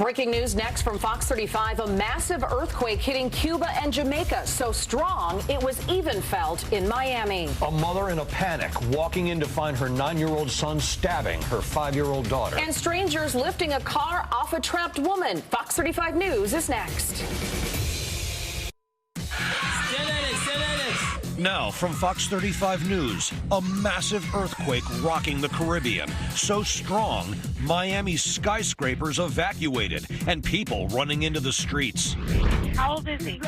Breaking news next from Fox 35. A massive earthquake hitting Cuba and Jamaica. So strong, it was even felt in Miami. A mother in a panic, walking in to find her 9-year-old son stabbing her 5-year-old daughter. And strangers lifting a car off a trapped woman. Fox 35 News is next. Now from Fox 35 News, a massive earthquake rocking the Caribbean. So strong, Miami's skyscrapers evacuated and people running into the streets. How old is he?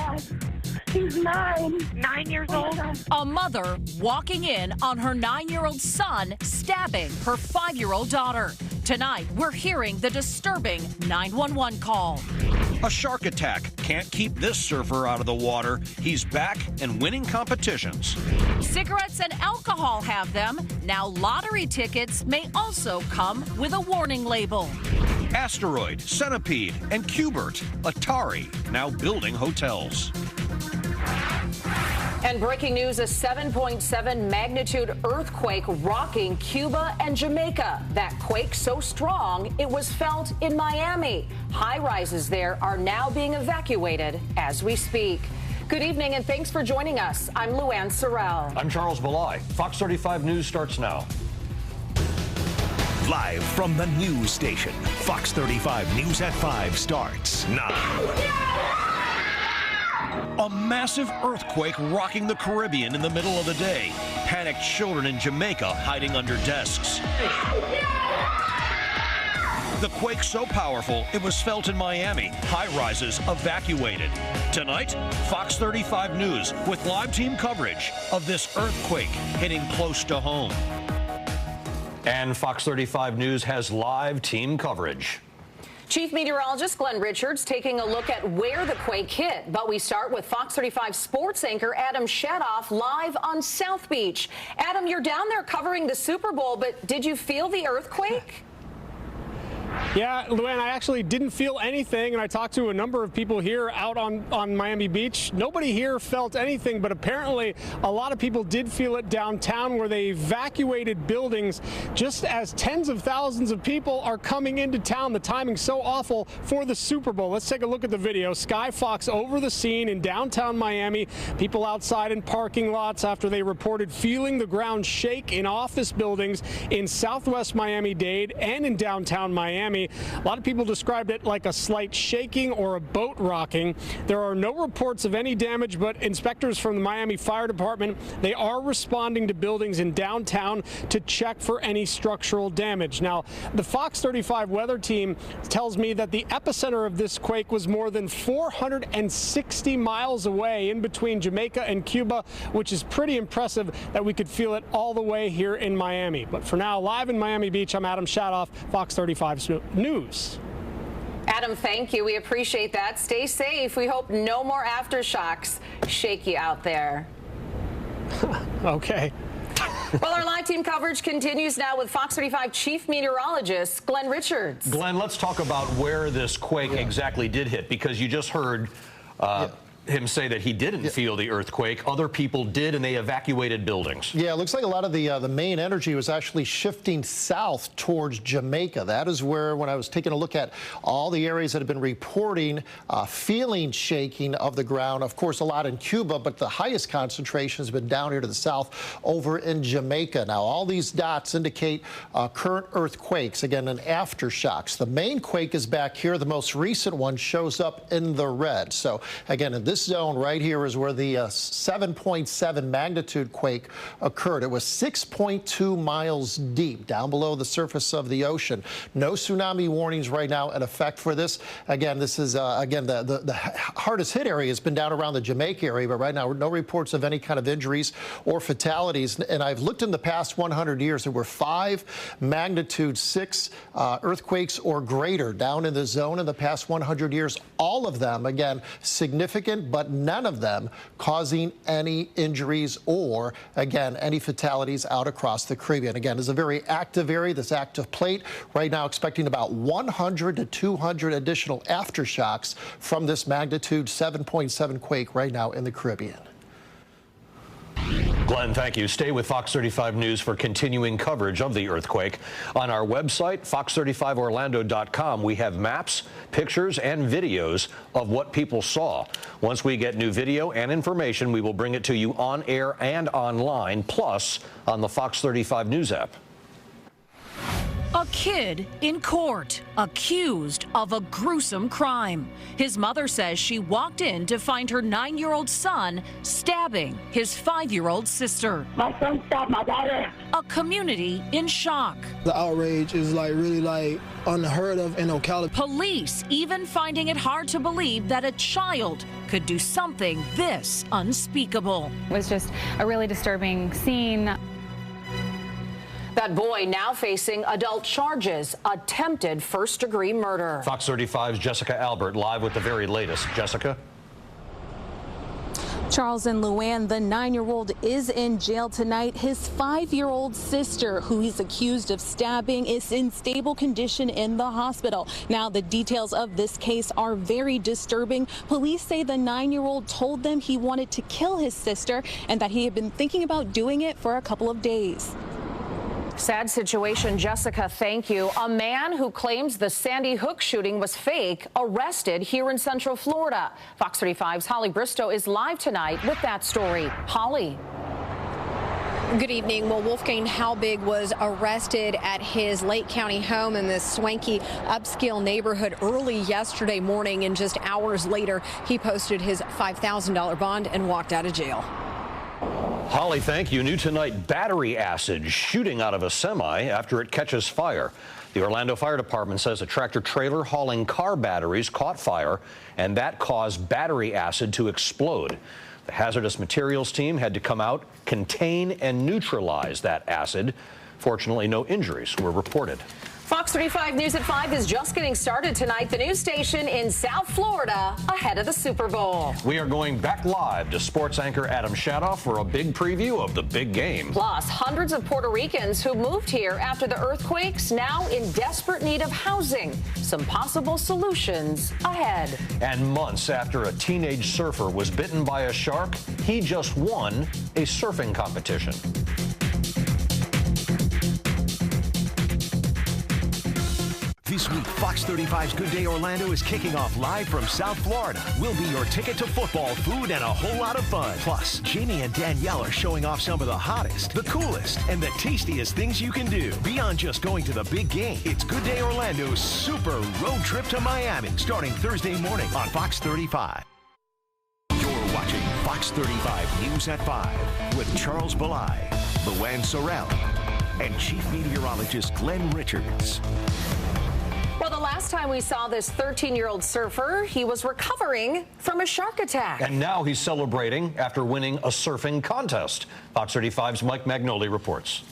He's 9. 9 years old? A mother walking in on her 9-year-old son stabbing her 5-year-old daughter. Tonight, we're hearing the disturbing 911 call. A shark attack can't keep this surfer out of the water. He's back and winning competitions. Cigarettes and alcohol have them. Now lottery tickets may also come with a warning label. Asteroid, Centipede, and Qbert, Atari, now building hotels. And breaking news, a 7.7 magnitude earthquake rocking Cuba and Jamaica. That quake so strong, it was felt in Miami. High-rises there are now being evacuated as we speak. Good evening, and thanks for joining us. I'm Luann Sorrell. I'm Charles Belay. Fox 35 News starts now. Live from the news station, Fox 35 News at 5 starts now. A massive earthquake rocking the Caribbean in the middle of the day. Panicked children in Jamaica hiding under desks. The quake so powerful, it was felt in Miami. High-rises evacuated. Tonight, Fox 35 News with live team coverage of this earthquake hitting close to home. And Fox 35 News has live team coverage. Chief Meteorologist Glenn Richards taking a look at where the quake hit. But we start with Fox 35 sports anchor Adam Shadoff live on South Beach. Adam, you're down there covering the Super Bowl, but did you feel the earthquake? Yeah, Luann, I actually didn't feel anything, and I talked to a number of people here out on Miami Beach. Nobody here felt anything, but apparently a lot of people did feel it downtown, where they evacuated buildings just as tens of thousands of people are coming into town. The timing's so awful for the Super Bowl. Let's take a look at the video. Sky Fox over the scene in downtown Miami. People outside in parking lots after they reported feeling the ground shake in office buildings in southwest Miami-Dade and in downtown Miami. A lot of people described it like a slight shaking or a boat rocking. There are no reports of any damage, but inspectors from the Miami Fire Department, they are responding to buildings in downtown to check for any structural damage. Now, the Fox 35 weather team tells me that the epicenter of this quake was more than 460 miles away in between Jamaica and Cuba, which is pretty impressive that we could feel it all the way here in Miami. But for now, live in Miami Beach, I'm Adam Shadoff, Fox 35 News. Adam, thank you. We appreciate that. Stay safe. We hope no more aftershocks shake you out there. Okay. Well, our live team coverage continues now with Fox 35 Chief Meteorologist Glenn Richards. Glenn, let's talk about where this quake exactly did hit, because you just heard him say that he didn't feel the earthquake. Other people did, and they evacuated buildings. Yeah, it looks like a lot of the main energy was actually shifting south towards Jamaica. That is where, when I was taking a look at all the areas that have been reporting feeling shaking of the ground, of course, a lot in Cuba, but the highest concentration has been down here to the south over in Jamaica. Now, all these dots indicate current earthquakes, again, and aftershocks. The main quake is back here. The most recent one shows up in the red. So, again, in this zone right here is where the 7.7 magnitude quake occurred. It was 6.2 miles deep, down below the surface of the ocean. No tsunami warnings right now in effect for this. Again, this is, again, the hardest hit area has been down around the Jamaica area, but right now, no reports of any kind of injuries or fatalities. And I've looked in the past 100 years, there were 5 magnitude 6 earthquakes or greater down in the zone in the past 100 years. All of them, again, significant, but none of them causing any injuries or, again, any fatalities out across the Caribbean. Again, it's a very active area, this active plate. Right now, expecting about 100 to 200 additional aftershocks from this magnitude 7.7 quake right now in the Caribbean. Glenn, thank you. Stay with Fox 35 News for continuing coverage of the earthquake. On our website, fox35orlando.com, we have maps, pictures, and videos of what people saw. Once we get new video and information, we will bring it to you on air and online, plus on the Fox 35 News app. A kid in court, accused of a gruesome crime. His mother says she walked in to find her 9-year-old son stabbing his 5-year-old sister. My son stabbed my daughter. A community in shock. The outrage is really unheard of in Ocala. Police even finding it hard to believe that a child could do something this unspeakable. It was just a really disturbing scene. That boy now facing adult charges, attempted first-degree murder. Fox 35's Jessica Albert live with the very latest. Jessica? Charles and Luann, the 9-year-old is in jail tonight. His 5-year-old sister, who he's accused of stabbing, is in stable condition in the hospital. Now, the details of this case are very disturbing. Police say the 9-year-old told them he wanted to kill his sister and that he had been thinking about doing it for a couple of days. Sad situation, Jessica, thank you. A man who claims the Sandy Hook shooting was fake, arrested here in Central Florida. Fox 35's Holly Bristow is live tonight with that story. Holly. Good evening. Well, Wolfgang Halbig was arrested at his Lake County home in this swanky upscale neighborhood early yesterday morning, and just hours later, he posted his $5,000 bond and walked out of jail. Holly, thank you. New tonight, battery acid shooting out of a semi after it catches fire. The Orlando Fire Department says a tractor-trailer hauling car batteries caught fire, and that caused battery acid to explode. The hazardous materials team had to come out, contain, and neutralize that acid. Fortunately, no injuries were reported. Fox 35 News at 5 is just getting started tonight. The news station in South Florida ahead of the Super Bowl. We are going back live to sports anchor Adam Shadoff for a big preview of the big game. Plus, hundreds of Puerto Ricans who moved here after the earthquakes now in desperate need of housing. Some possible solutions ahead. And months after a teenage surfer was bitten by a shark, he just won a surfing competition. This week, Fox 35's Good Day Orlando is kicking off live from South Florida. We'll be your ticket to football, food, and a whole lot of fun. Plus, Jamie and Danielle are showing off some of the hottest, the coolest, and the tastiest things you can do. Beyond just going to the big game, it's Good Day Orlando's super road trip to Miami, starting Thursday morning on Fox 35. You're watching Fox 35 News at 5 with Charles Belay, Luann Sorrell, and Chief Meteorologist Glenn Richards. Well, the last time we saw this 13-year-old surfer, he was recovering from a shark attack. And now he's celebrating after winning a surfing contest. Fox 35's Mike Magnoli reports.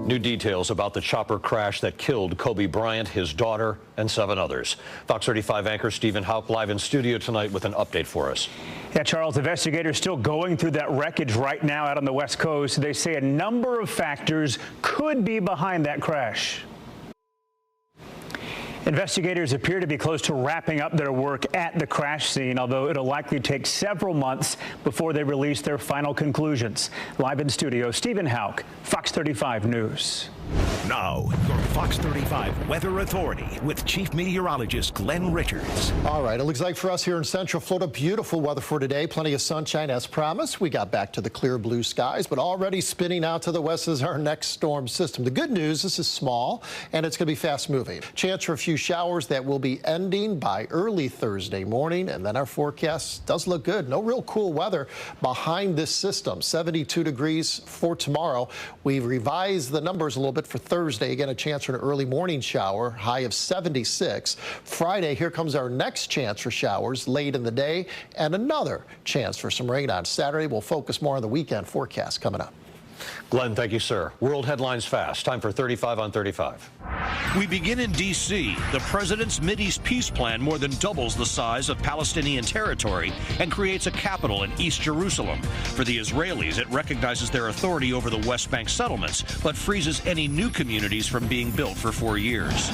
New details about the chopper crash that killed Kobe Bryant, his daughter, and 7 others. Fox 35 anchor Stephen Houck live in studio tonight with an update for us. Yeah, Charles, investigators still going through that wreckage right now out on the West Coast. They say a number of factors could be behind that crash. Investigators appear to be close to wrapping up their work at the crash scene, although it'll likely take several months before they release their final conclusions. Live in studio, Stephen Houck, Fox 35 News. Now, your Fox 35 Weather Authority with Chief Meteorologist Glenn Richards. All right, it looks like for us here in Central Florida, beautiful weather for today. Plenty of sunshine as promised. We got back to the clear blue skies, but already spinning out to the west is our next storm system. The good news, this is small, and it's going to be fast moving. Chance for a few showers that will be ending by early Thursday morning, and then our forecast does look good. No real cool weather behind this system. 72 degrees for tomorrow. We've revised the numbers a little bit for Thursday. Again, a chance for an early morning shower, high of 76. Friday, here comes our next chance for showers late in the day, and another chance for some rain on Saturday. We'll focus more on the weekend forecast coming up. Glenn, thank you, sir. World headlines fast. Time for 35 on 35. We begin in D.C. The president's Mideast peace plan more than doubles the size of Palestinian territory and creates a capital in East Jerusalem. For the Israelis, it recognizes their authority over the West Bank settlements, but freezes any new communities from being built for 4 years.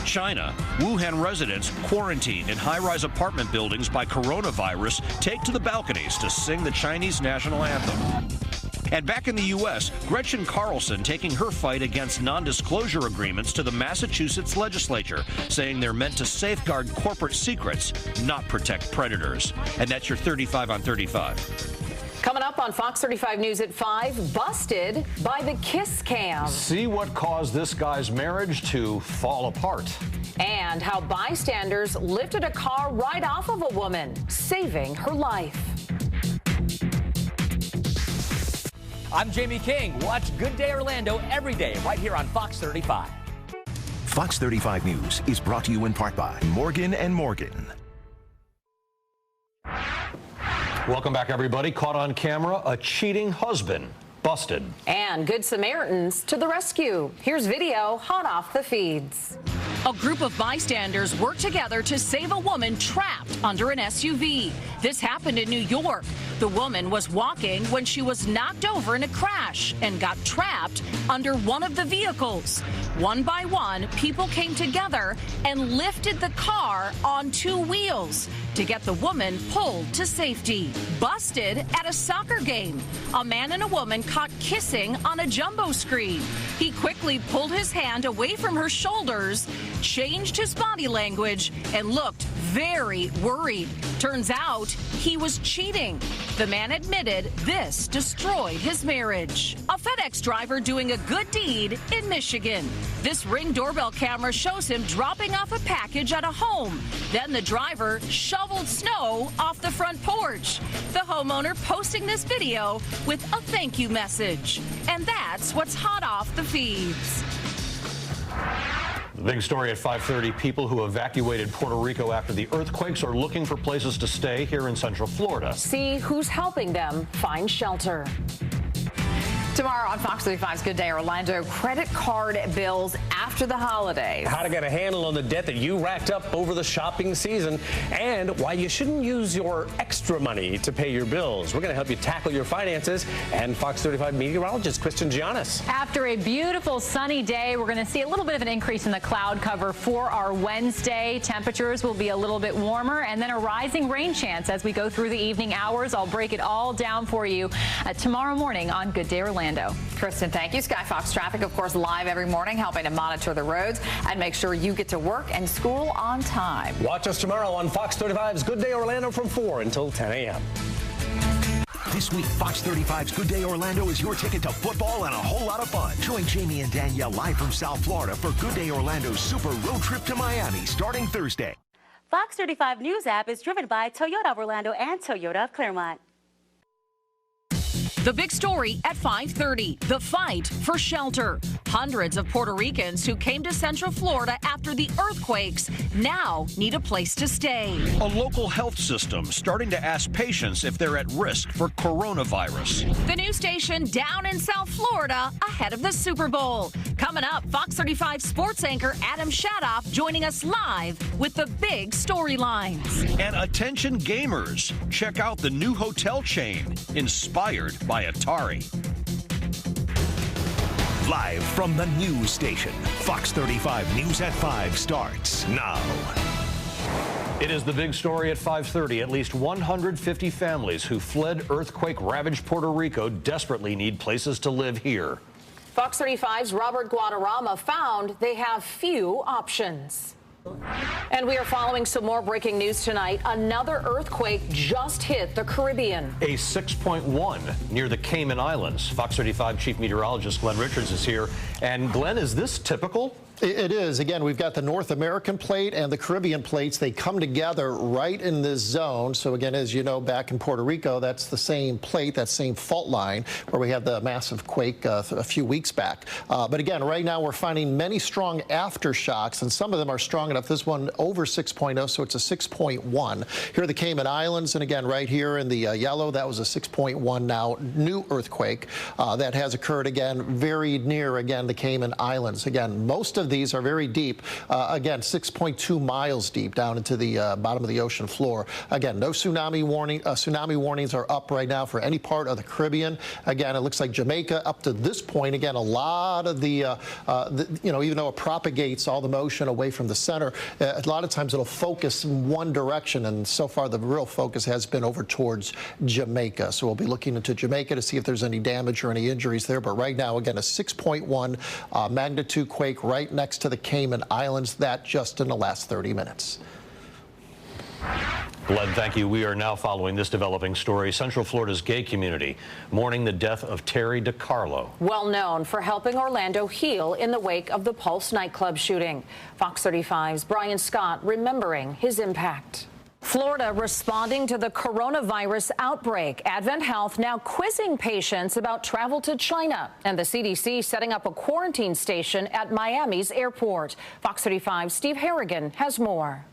China, Wuhan residents quarantined in high-rise apartment buildings by coronavirus take to the balconies to sing the Chinese national anthem. And back in the U.S., Gretchen Carlson taking her fight against non-disclosure agreements to the Massachusetts legislature, saying they're meant to safeguard corporate secrets, not protect predators. And that's your 35 on 35. Coming up on Fox 35 News at 5, busted by the kiss cam. See what caused this guy's marriage to fall apart. And how bystanders lifted a car right off of a woman, saving her life. I'm Jamie King. Watch Good Day Orlando every day right here on Fox 35. Fox 35 News is brought to you in part by Morgan & Morgan. Welcome back, everybody. Caught on camera, a cheating husband busted. And Good Samaritans to the rescue. Here's video hot off the feeds. A group of bystanders worked together to save a woman trapped under an SUV. This happened in New York. The woman was walking when she was knocked over in a crash and got trapped under one of the vehicles. One by one, people came together and lifted the car on two wheels to get the woman pulled to safety. Busted at a soccer game. A man and a woman caught kissing on a jumbo screen. He quickly pulled his hand away from her shoulders, changed his body language, and looked very worried. Turns out he was cheating. The man admitted this destroyed his marriage. A FedEx driver doing a good deed in Michigan. This Ring doorbell camera shows him dropping off a package at a home. Then the driver shoveled snow off the front porch. The homeowner posting this video with a thank you message. And that's what's hot off the feeds. The big story at 5:30, people who evacuated Puerto Rico after the earthquakes are looking for places to stay here in Central Florida. See who's helping them find shelter. Tomorrow on Fox 35's Good Day Orlando, credit card bills after the holidays. How to get a handle on the debt that you racked up over the shopping season and why you shouldn't use your extra money to pay your bills. We're going to help you tackle your finances. And Fox 35 meteorologist Kristen Giannis. After a beautiful sunny day, we're going to see a little bit of an increase in the cloud cover for our Wednesday. Temperatures will be a little bit warmer and then a rising rain chance as we go through the evening hours. I'll break it all down for you tomorrow morning on Good Day Orlando. Kristen, thank you. Sky Fox Traffic, of course, live every morning, helping to monitor the roads and make sure you get to work and school on time. Watch us tomorrow on Fox 35's Good Day Orlando from 4 until 10 a.m. This week, Fox 35's Good Day Orlando is your ticket to football and a whole lot of fun. Join Jamie and Danielle live from South Florida for Good Day Orlando's super road trip to Miami starting Thursday. Fox 35 News app is driven by Toyota of Orlando and Toyota of Claremont. The big story at 5:30, the fight for shelter. Hundreds of Puerto Ricans who came to Central Florida after the earthquakes now need a place to stay. A local health system starting to ask patients if they're at risk for coronavirus. The news station down in South Florida ahead of the Super Bowl. Coming up, Fox 35 sports anchor Adam Shadoff joining us live with the big storylines. And attention gamers, check out the new hotel chain inspired by Atari. Live from the news station, Fox 35 News at 5 starts now. It is the big story at 5:30. At least 150 families who fled earthquake-ravaged Puerto Rico desperately need places to live here. Fox 35's Robert Guadarrama found they have few options. And we are following some more breaking news tonight. Another earthquake just hit the Caribbean. A 6.1 near the Cayman Islands. Fox 35 Chief Meteorologist Glenn Richards is here. And Glenn, is this typical? It is. Again, we've got the North American plate and the Caribbean plates. They come together right in this zone. So again, as you know, back in Puerto Rico, that's the same plate, that same fault line where we had the massive quake a few weeks back. But again, right now we're finding many strong aftershocks, and some of them are strong enough. This one over 6.0, so it's a 6.1. Here are the Cayman Islands, and again, right here in the yellow, that was a 6.1 now. New earthquake that has occurred again very near, again, the Cayman Islands. Again, most of of these are very deep. Again, 6.2 miles deep down into the bottom of the ocean floor. Again, no tsunami warning. Tsunami warnings are up right now for any part of the Caribbean. Again, it looks like Jamaica up to this point. Again, a lot of the even though it propagates all the motion away from the center, a lot of times it'll focus in one direction, and so far the real focus has been over towards Jamaica. So we'll be looking into Jamaica to see if there's any damage or any injuries there. But right now, again, a 6.1 magnitude quake right next to the Cayman Islands, that just in the last 30 minutes. Glenn, thank you. We are now following this developing story. Central Florida's gay community mourning the death of Terry DiCarlo. Well known for helping Orlando heal in the wake of the Pulse nightclub shooting. Fox 35's Brian Scott remembering his impact. Florida responding to the coronavirus outbreak. Advent Health now quizzing patients about travel to China, and the CDC setting up a quarantine station at Miami's airport. Fox 35's Steve Harrigan has more.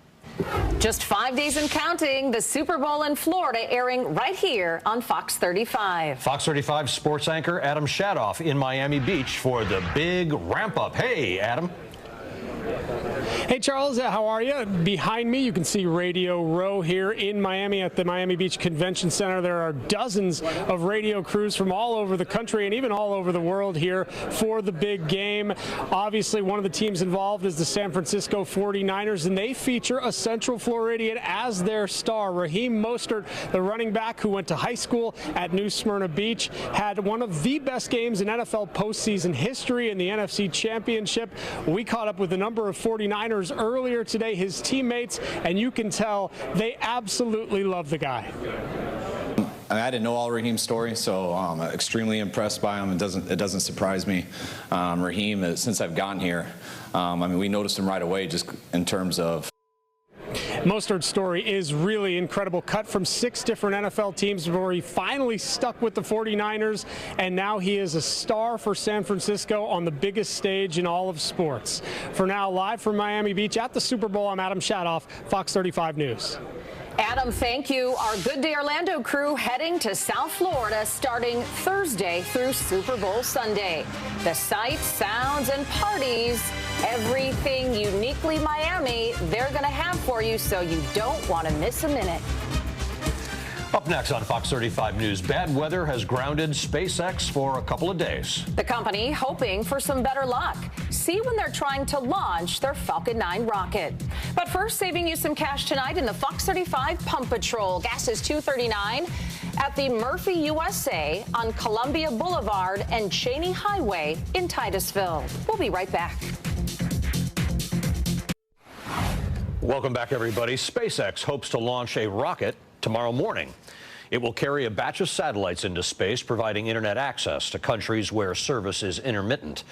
Just 5 days and counting, the Super Bowl in Florida airing right here on Fox 35. Fox 35 sports anchor Adam Shadoff in Miami Beach for the big ramp up. Hey, Adam. Hey, Charles, how are you? Behind me, you can see Radio Row here in Miami at the Miami Beach Convention Center. There are dozens of radio crews from all over the country and even all over the world here for the big game. Obviously, one of the teams involved is the San Francisco 49ers, and they feature a Central Floridian as their star. Raheem Mostert, the running back who went to high school at New Smyrna Beach, had one of the best games in NFL postseason history in the NFC Championship. We caught up with a number of 49ers earlier today, his teammates, and you can tell they absolutely love the guy. I didn't know all Raheem's story, so I'm extremely impressed by him. It doesn't surprise me. Raheem, since I've gotten here, we noticed him right away just in terms of. Mostert's story is really incredible. Cut from 6 different NFL teams before he finally stuck with the 49ers, and now he is a star for San Francisco on the biggest stage in all of sports. For now, live from Miami Beach at the Super Bowl, I'm Adam Shadoff, Fox 35 News. Adam, thank you. Our Good Day Orlando crew heading to South Florida starting Thursday through Super Bowl Sunday. The sights, sounds, and parties, everything uniquely Miami, they're going to have for you, so you don't want to miss a minute. Up next on Fox 35 News, bad weather has grounded SpaceX for a couple of days. The company hoping for some better luck. See when they're trying to launch their Falcon 9 rocket. But first, saving you some cash tonight in the Fox 35 Pump Patrol. Gas is $2.39 at the Murphy USA on Columbia Boulevard and Cheney Highway in Titusville. We'll be right back. Welcome back, everybody. SpaceX hopes to launch a rocket tomorrow morning. It will carry a batch of satellites into space, providing internet access to countries where service is intermittent.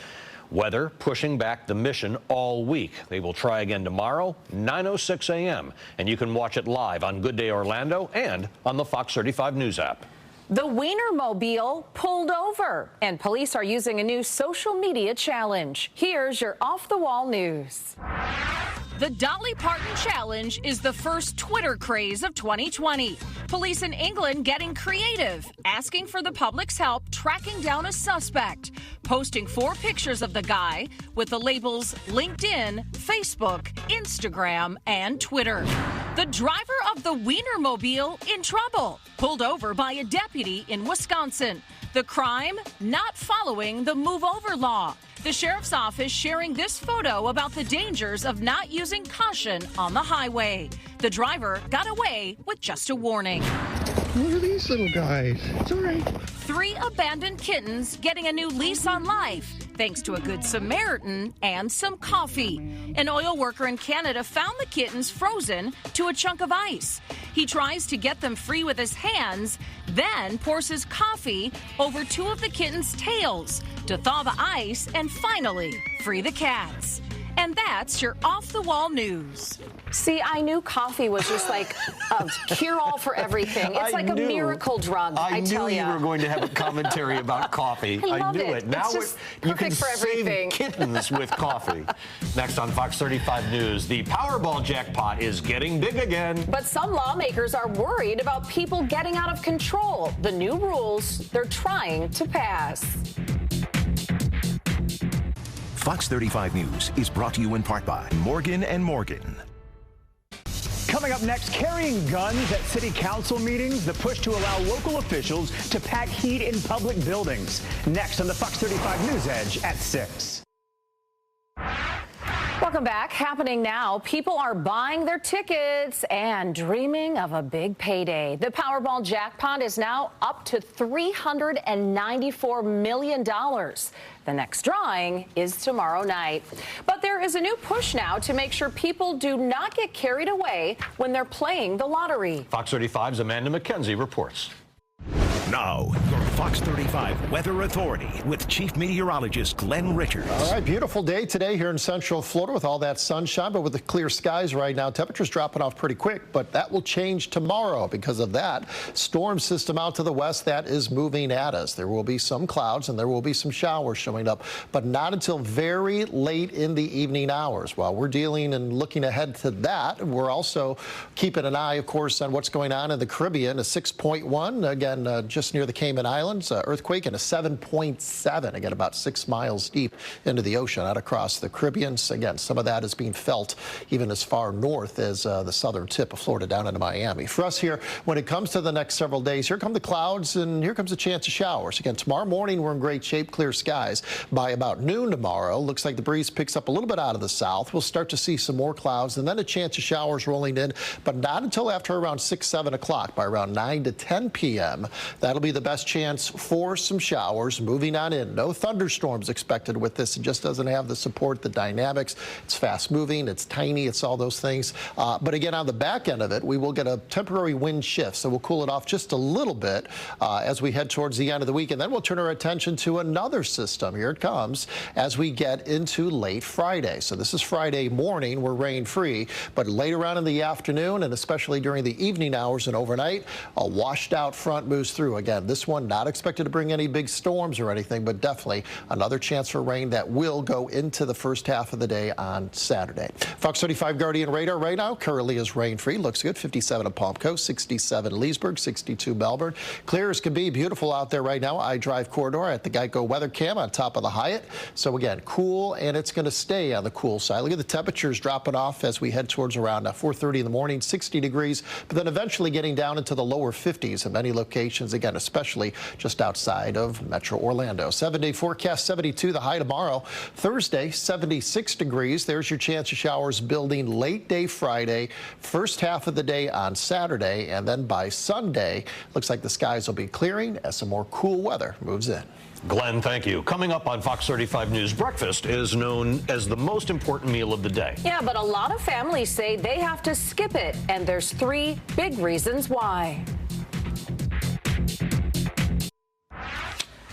Weather pushing back the mission all week. They will try again tomorrow, 9:06 a.m. And you can watch it live on Good Day Orlando and on the Fox 35 News app. The Wienermobile pulled over, and police are using a new social media challenge. Here's your off-the-wall news. The Dolly Parton Challenge is the first Twitter craze of 2020. Police in England getting creative, asking for the public's help tracking down a suspect, posting 4 pictures of the guy with the labels LinkedIn, Facebook, Instagram, and Twitter. The driver of the Wienermobile in trouble, pulled over by a deputy in Wisconsin. The crime, not following the move over law. The sheriff's office sharing this photo about the dangers of not using caution on the highway. The driver got away with just a warning. Look at these little guys. It's all right. 3 abandoned kittens getting a new lease on life, thanks to a good Samaritan and some coffee. An oil worker in Canada found the kittens frozen to a chunk of ice. He tries to get them free with his hands, then pours his coffee over 2 of the kittens' tails to thaw the ice and finally free the cats. And that's your off-the-wall news. See, I knew coffee was just like a cure-all for everything. It's like a miracle drug, I tell you. I knew you were going to have a commentary about coffee. I knew it. it. Now you can save kittens with coffee. Next on Fox 35 News, the Powerball jackpot is getting big again. But some lawmakers are worried about people getting out of control. The new rules they're trying to pass. Fox 35 News is brought to you in part by Morgan & Morgan. Coming up next, carrying guns at city council meetings, the push to allow local officials to pack heat in public buildings. Next on the Fox 35 News Edge at 6. Welcome back. Happening now, people are buying their tickets and dreaming of a big payday. The Powerball jackpot is now up to $394 million. The next drawing is tomorrow night. But there is a new push now to make sure people do not get carried away when they're playing the lottery. Fox 35's Amanda McKenzie reports. Now, your Fox 35 Weather Authority with Chief Meteorologist Glenn Richards. All right, beautiful day today here in Central Florida with all that sunshine, but with the clear skies right now, temperatures dropping off pretty quick, but that will change tomorrow because of that storm system out to the west that is moving at us. There will be some clouds and there will be some showers showing up, but not until very late in the evening hours. While we're dealing and looking ahead to that, we're also keeping an eye, of course, on what's going on in the Caribbean. A 6.1, again, just near the Cayman Islands, earthquake, and a 7.7, again, about 6 miles deep into the ocean out across the Caribbean. Again, some of that is being felt even as far north as the southern tip of Florida down into Miami. For us here, when it comes to the next several days, here come the clouds and here comes a chance of showers. Again, tomorrow morning, we're in great shape, clear skies. By about noon tomorrow, looks like the breeze picks up a little bit out of the south. We'll start to see some more clouds and then a chance of showers rolling in, but not until after around 6, 7 o'clock. By around 9 to 10 p.m., that'll be the best chance for some showers moving on in. No thunderstorms expected with this. It just doesn't have the support, the dynamics. It's fast moving, it's tiny, it's all those things. But again, on the back end of it, we will get a temporary wind shift, so we'll cool it off just a little bit as we head towards the end of the week. And then we'll turn our attention to another system. Here it comes as we get into late Friday. So this is Friday morning. We're rain free, but later on in the afternoon and especially during the evening hours and overnight, a washed out front moves through. Again, this one not expected to bring any big storms or anything, but definitely another chance for rain that will go into the first half of the day on Saturday. Fox 35 Guardian radar right now currently is rain free. Looks good. 57 at Palm Coast, 67 Leesburg, 62 Melbourne. Clear as can be. Beautiful out there right now. I-Drive corridor at the Geico weather cam on top of the Hyatt. So again, cool, and it's going to stay on the cool side. Look at the temperatures dropping off as we head towards around 4:30 in the morning, 60 degrees, but then eventually getting down into the lower 50s in many locations, again, especially just outside of Metro Orlando. 7-day forecast, 72 the high tomorrow. Thursday, 76 degrees. There's your chance of showers building late day Friday, first half of the day on Saturday, and then by Sunday, looks like the skies will be clearing as some more cool weather moves in. Glenn, thank you. Coming up on Fox 35 News, breakfast is known as the most important meal of the day. Yeah, but a lot of families say they have to skip it, and there's 3 big reasons why.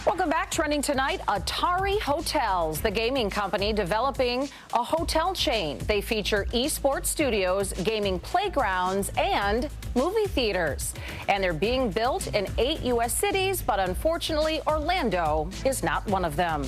Welcome back. Trending tonight, Atari Hotels, the gaming company developing a hotel chain. They feature esports studios, gaming playgrounds, and movie theaters. And they're being built in 8 U.S. cities, but unfortunately, Orlando is not one of them.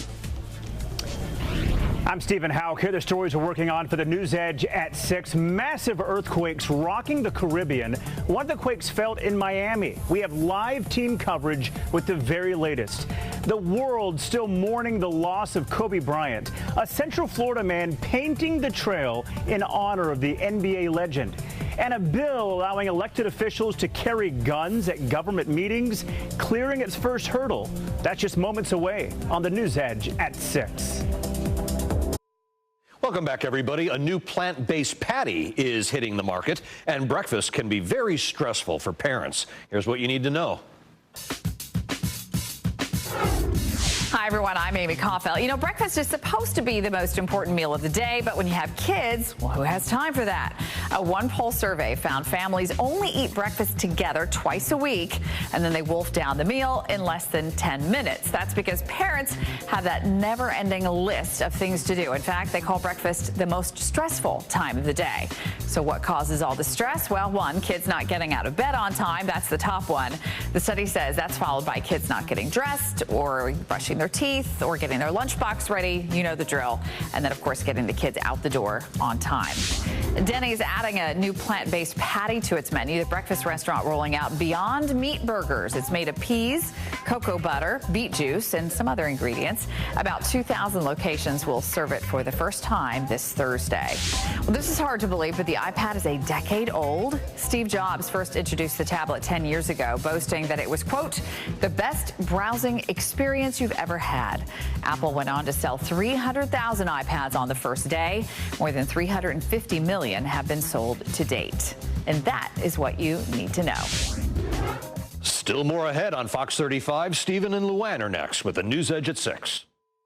I'm Stephen Houck. Here are the stories we're working on for the News Edge at 6. Massive earthquakes rocking the Caribbean. One of the quakes felt in Miami. We have live team coverage with the very latest. The world still mourning the loss of Kobe Bryant, a Central Florida man painting the trail in honor of the NBA legend. And a bill allowing elected officials to carry guns at government meetings, clearing its first hurdle. That's just moments away on the News Edge at 6. Welcome back, everybody. A new plant-based patty is hitting the market, and breakfast can be very stressful for parents. Here's what you need to know. Hi, everyone. I'm Amy Koffel. You know, breakfast is supposed to be the most important meal of the day, but when you have kids, well, who has time for that? One poll survey found families only eat breakfast together twice a week, and then they wolf down the meal in less than 10 minutes. That's because parents have that never-ending list of things to do. In fact, they call breakfast the most stressful time of the day. So what causes all the stress? Well, one, kids not getting out of bed on time. That's the top one. The study says that's followed by kids not getting dressed or brushing their teeth or getting their lunchbox ready. You know the drill. And then, of course, getting the kids out the door on time. Denny's adding a new plant-based patty to its menu. The breakfast restaurant rolling out Beyond Meat Burgers. It's made of peas, cocoa butter, beet juice, and some other ingredients. About 2,000 locations will serve it for the first time this Thursday. Well, this is hard to believe, but the iPad is a decade old. Steve Jobs first introduced the tablet 10 years ago, boasting that it was, quote, the best browsing experience you've ever had. Apple went on to sell 300,000 iPads on the first day. More than 350 million have been sold to date. And that is what you need to know. Still more ahead on Fox 35. Stephen and Luann are next with the News Edge at 6.